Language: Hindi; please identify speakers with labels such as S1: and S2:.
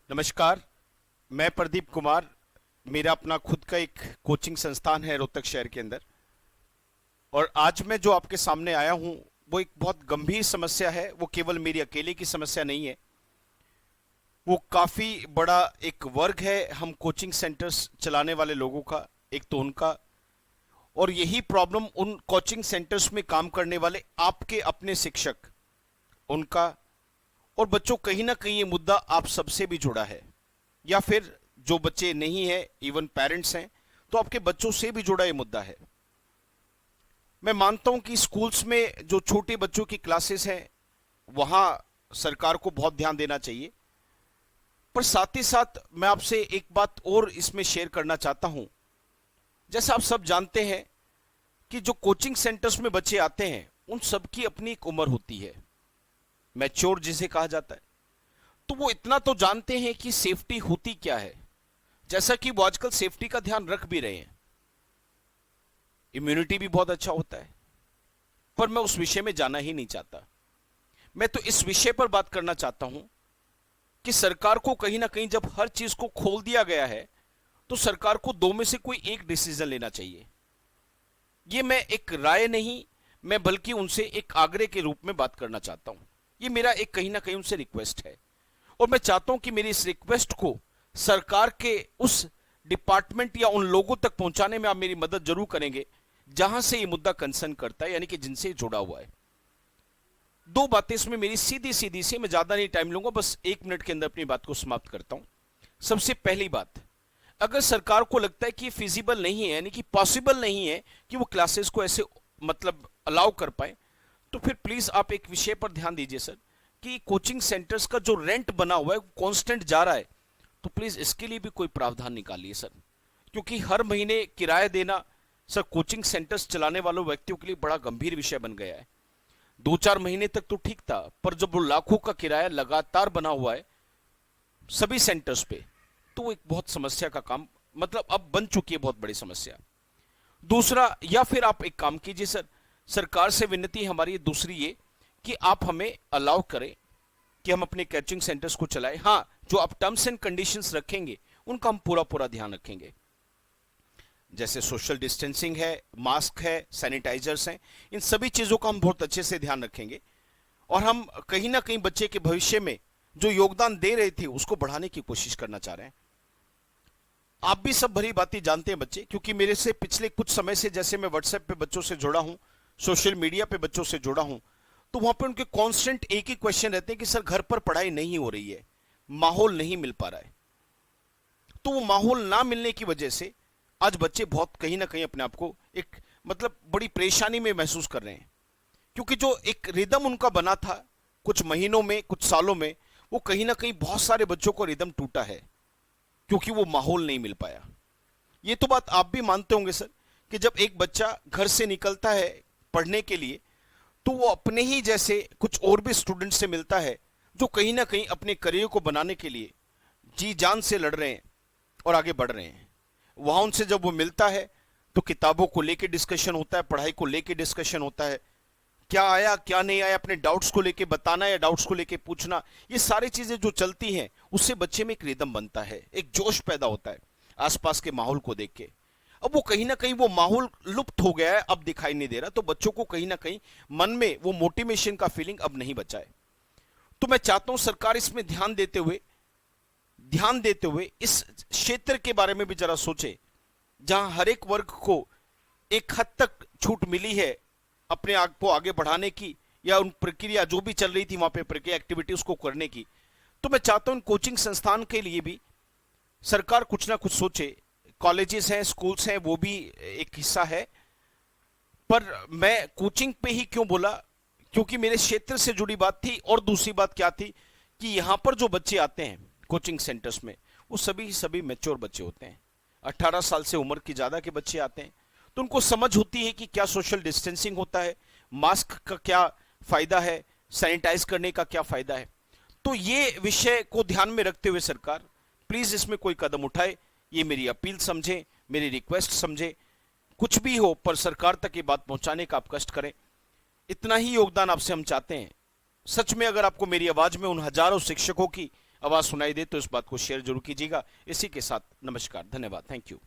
S1: नमस्कार। मैं प्रदीप कुमार। मेरा अपना खुद का एक कोचिंग संस्थान है रोहतक शहर के अंदर। और आज मैं जो आपके सामने आया हूं वो एक बहुत गंभीर समस्या है। वो केवल मेरी अकेले की समस्या नहीं है, वो काफ़ी बड़ा एक वर्ग है हम कोचिंग सेंटर्स चलाने वाले लोगों का। एक तो उनका, और यही प्रॉब्लम उन कोचिंग सेंटर्स में काम करने वाले आपके अपने शिक्षक, उनका। और बच्चों, कहीं ना कहीं ये मुद्दा आप सबसे भी जुड़ा है, या फिर जो बच्चे नहीं है, इवन पेरेंट्स हैं, तो आपके बच्चों से भी जुड़ा ये मुद्दा है। मैं मानता हूं कि स्कूल्स में जो छोटे बच्चों की क्लासेस हैं वहां सरकार को बहुत ध्यान देना चाहिए। पर साथ ही साथ मैं आपसे एक बात और इसमें शेयर करना चाहता हूं। जैसा आप सब जानते हैं कि जो कोचिंग सेंटर्स में बच्चे आते हैं उन सबकी अपनी एक उम्र होती है, मैच्योर जिसे कहा जाता है। तो वो इतना तो जानते हैं कि सेफ्टी होती क्या है, जैसा कि वो आजकल सेफ्टी का ध्यान रख भी रहे हैं। इम्यूनिटी भी बहुत अच्छा होता है। पर मैं उस विषय में जाना ही नहीं चाहता। मैं तो इस विषय पर बात करना चाहता हूं कि सरकार को कहीं ना कहीं, जब हर चीज को खोल दिया गया है, तो सरकार को दो में से कोई एक डिसीजन लेना चाहिए। ये मैं एक राय नहीं, मैं बल्कि उनसे एक आग्रह के रूप में बात करना चाहता हूं। ये मेरा एक कहीं ना कहीं उनसे रिक्वेस्ट है। और मैं चाहता हूं कि मेरी इस रिक्वेस्ट को सरकार के उस डिपार्टमेंट या उन लोगों तक पहुंचाने में आप मेरी मदद जरूर करेंगे जहां से ये मुद्दा कंसर्न करता है, यानी कि जिनसे जुड़ा हुआ है। दो बातें इसमें मेरी सीधी सीधी से, मैं ज्यादा नहीं टाइम लूंगा, बस 1 मिनट के अंदर अपनी बात को समाप्त करता हूं। सबसे पहली बात, अगर सरकार को लगता है कि फिजिबल नहीं है, यानी कि पॉसिबल नहीं है कि वो क्लासेस को ऐसे मतलब अलाउ कर पाए, तो फिर प्लीज आप एक विषय पर ध्यान दीजिए सर, कि कोचिंग सेंटर्स का जो रेंट बना हुआ है कांस्टेंट जा रहा है, तो प्लीज इसके लिए भी कोई प्रावधान निकालिए सर। क्योंकि हर महीने किराया देना सर कोचिंग सेंटर्स चलाने वालों व्यक्तियों के लिए बड़ा गंभीर विषय बन गया है। 2-4 महीने तक तो ठीक था, पर जब वो लाखों का किराया लगातार बना हुआ है सभी सेंटर्स पे, तो वो एक बहुत समस्या का काम, मतलब अब बन चुकी है बहुत बड़ी समस्या। दूसरा, या फिर आप एक काम कीजिए सर, सरकार से विनती है हमारी दूसरी ये, कि आप हमें अलाउ करें कि हम अपने कोचिंग सेंटर्स को चलाएं। हाँ, जो आप टर्म्स एंड कंडीशंस रखेंगे उनका हम पूरा पूरा ध्यान रखेंगे। जैसे सोशल डिस्टेंसिंग है, मास्क है, सैनिटाइजर्स हैं, इन सभी चीजों का हम बहुत अच्छे से ध्यान रखेंगे। और हम कहीं ना कहीं बच्चे के भविष्य में जो योगदान दे रहे थे उसको बढ़ाने की कोशिश करना चाह रहे हैं। आप भी सब भली बातें जानते हैं बच्चे, क्योंकि मेरे से पिछले कुछ समय से, जैसे मैं व्हाट्सएप पे बच्चों से जुड़ा हूं, सोशल मीडिया पे बच्चों से जुड़ा हूं, तो वहां पे उनके कांस्टेंट एक ही क्वेश्चन रहते हैं कि सर घर पर पढ़ाई नहीं हो रही है, माहौल नहीं मिल पा रहा है। तो वो माहौल ना मिलने की वजह से आज बच्चे बहुत कहीं ना कहीं अपने आप को एक मतलब बड़ी परेशानी में महसूस कर रहे हैं। क्योंकि जो एक रिदम उनका बना था कुछ महीनों में, कुछ सालों में, वो कहीं ना कहीं बहुत सारे बच्चों को रिदम टूटा है, क्योंकि वो माहौल नहीं मिल पाया। ये तो बात आप भी मानते होंगे सर, कि जब एक बच्चा घर से निकलता है पढ़ने के लिए, तो वो अपने ही जैसे कुछ और भी स्टूडेंट से मिलता है जो कहीं ना कहीं अपने करियर को बनाने के लिए जी जान से लड़ रहे हैं और आगे बढ़ रहे हैं। वहां उनसे जब वो मिलता है तो किताबों को लेके डिस्कशन होता है, पढ़ाई को लेके डिस्कशन होता है, क्या आया क्या नहीं आया, अपने डाउट्स को लेके बताना या डाउट्स को लेके पूछना, ये सारी चीजें जो चलती हैं उससे बच्चे में एक रिदम बनता है, एक जोश पैदा होता है आसपास के माहौल को देख के। अब वो कहीं ना कहीं वो माहौल लुप्त हो गया है, अब दिखाई नहीं दे रहा, तो बच्चों को कहीं ना कहीं मन में वो मोटिवेशन का फीलिंग अब नहीं बचा है। तो मैं चाहता हूं सरकार इसमें ध्यान देते हुए इस क्षेत्र के बारे में भी जरा सोचे, जहां हर एक वर्ग को एक हद तक छूट मिली है अपने आप को आगे बढ़ाने की, या उन प्रक्रिया जो भी चल रही थी वहां पे प्रक्रिया एक्टिविटीज को करने की। तो मैं चाहता हूं कोचिंग संस्थान के लिए भी सरकार कुछ ना कुछ सोचे। कॉलेजेस हैं, स्कूल्स हैं, वो भी एक हिस्सा है। पर मैं कोचिंग पे ही क्यों बोला, क्योंकि मेरे क्षेत्र से जुड़ी बात थी। और दूसरी बात क्या थी कि यहां पर जो बच्चे आते हैं कोचिंग सेंटर्स में, वो सभी मैच्योर बच्चे होते हैं। 18 साल से उम्र की ज्यादा के बच्चे आते हैं, तो उनको समझ होती है कि क्या सोशल डिस्टेंसिंग होता है, मास्क का क्या फायदा है, सैनिटाइज करने का क्या फायदा है। तो ये विषय को ध्यान में रखते हुए सरकार प्लीज इसमें कोई कदम उठाए, ये मेरी अपील समझे, मेरी रिक्वेस्ट समझे। कुछ भी हो, पर सरकार तक ये बात पहुंचाने का आप कष्ट करें। इतना ही योगदान आपसे हम चाहते हैं। सच में अगर आपको मेरी आवाज में उन हजारों शिक्षकों की आवाज सुनाई दे तो इस बात को शेयर जरूर कीजिएगा। इसी के साथ नमस्कार, धन्यवाद, थैंक यू।